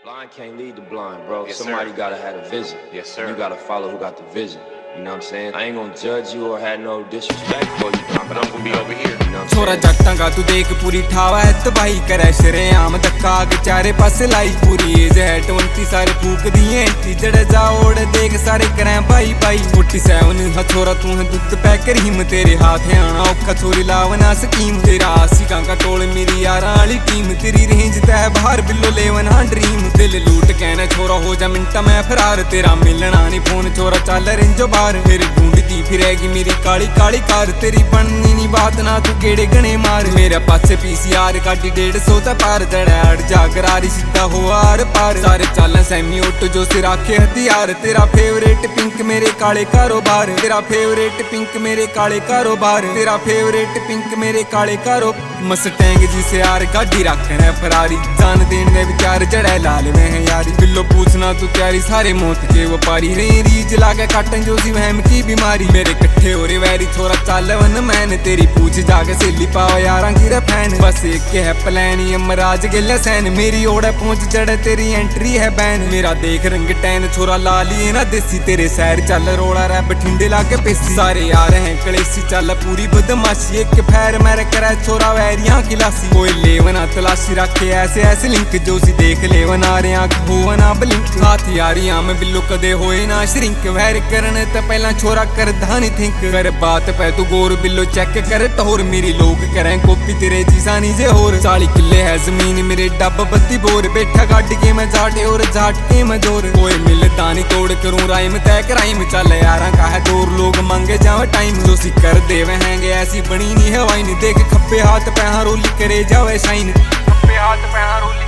Blind can't lead the blind, bro. Yes, Somebody sir. gotta have a vision. Yes, sir. You gotta follow who got the vision. You know what I'm saying? I ain't gonna judge you or have no disrespect for you, but I'm gonna be over here. You know what I'm छोरा saying? जट्टां का तू देख पूरी ठावा है तबाही करे शरेआम धक्का आगे चारे पासे लाई पूरी एज है 20 सारे फूक दिए एंटी जड़े जा ओड़ देख सारे करें भाई भाई 47 हा छोरा तू है दुध पैकर हिम तेरे हाथ है आना औखा छोरी लावना स्कीम तेरा आशिकां का टोल मेरी यारां वाली टीम तेरी रेंज तै बाहर बिल्लो लेवना ड्रीम दिल लूट कहना छोरा हो जा मिंटा मैं फरार तेरा मिलना नहीं फोन छोरा चल रेंजो बाहर फिर ढूंढती फिरेगी मेरी काली काली कार तेरी बननी नहीं बात ना तू गेड़े गणे मार मेरे पासे पीसीआर गाड़ी 150 ता पार दड़ाड़ जा करारी सीधा हो आर पार सारे चालन सैमी ऑटो जो सिर आखे हथियार तेरा फेवरेट पिंक मेरे काले कारोबार तेरा फेवरेट पिंक मेरे काले कारोबार तेरा फेवरेट पिंक मेरे काले कारो मस्टैंग जी से यार गाड़ी रखना फरारी जान देने दे विचार जड़े लाल में है यारी बिल्लो पूछना तू त्यारी सारे मौत के व्यापारी रे रीज लाके काटन जो सी वहम की बीमारी मेरे कट्ठे हो रे वैरी छोरा चल वन मैन तेरी पूछ जाके सेली पाओ यारां की रे फैन बस एक है प्लान यमराज गिल सैन मेरी ओड़े पहुंच जड़े तेरी एंट्री है बैन मेरा देख रंग टैन छोरा लाली ना देसी तेरे सैर चल रोड़ा रै बठिंडे लाके पेसी सारे यार हैं कलेसी चल पूरी बदमाशी एक फैर मेरे करे छोरा वैरियां खिलासी कोई लेवना तलाशी रखे ऐसे ऐसे लिंक जो सी देख लेवन आ रहे आंख हो ना ब्लिंक हाथ यारियां में बिल्लो कदे होए ना श्रिंक वैर करने ते पहला छोरा कर धानी थिंक कर बात पे तू गोर बिल्लो चेक कर टोर मेरी लोग करें कॉपी तेरे जीसानी से होर 40 किले है जमीन मेरे डब बत्ती बोर बैठा गाड़ के मैं जाटे और जाट के मैं जोर कोई मिलता नहीं तोड़ करूं राइम तय कराइम चल यारा का है दूर लोग मांगे जावे टाइम जो सी कर देवे हैंगे ऐसी बनी नहीं है वाइन देख खप्पे हाथ पे रोली करे जावे शाइन खप्पे हाथ पे रोली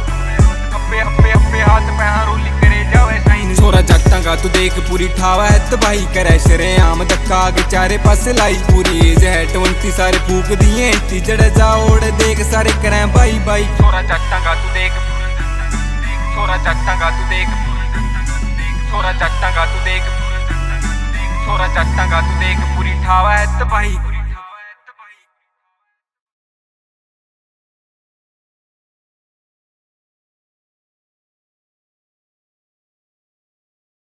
खप्पे हाथ पे रोली करे जावे शाइन छोरा जट्टां का तू देख पूरी ठावा है तबाही करे शरेआम धक्का आगे चारे पासे लाई पूरी एज है 20 सारे फूक दिए एंटी जड़े जा ओड़ देख सारे करें भाई भाई छोरा जट्टां का तू देख छोरा जट्टां का तू देख छोरा जट्टां का तू देख छोरा जट्टां का तू देख पूरी ठावा है तबाही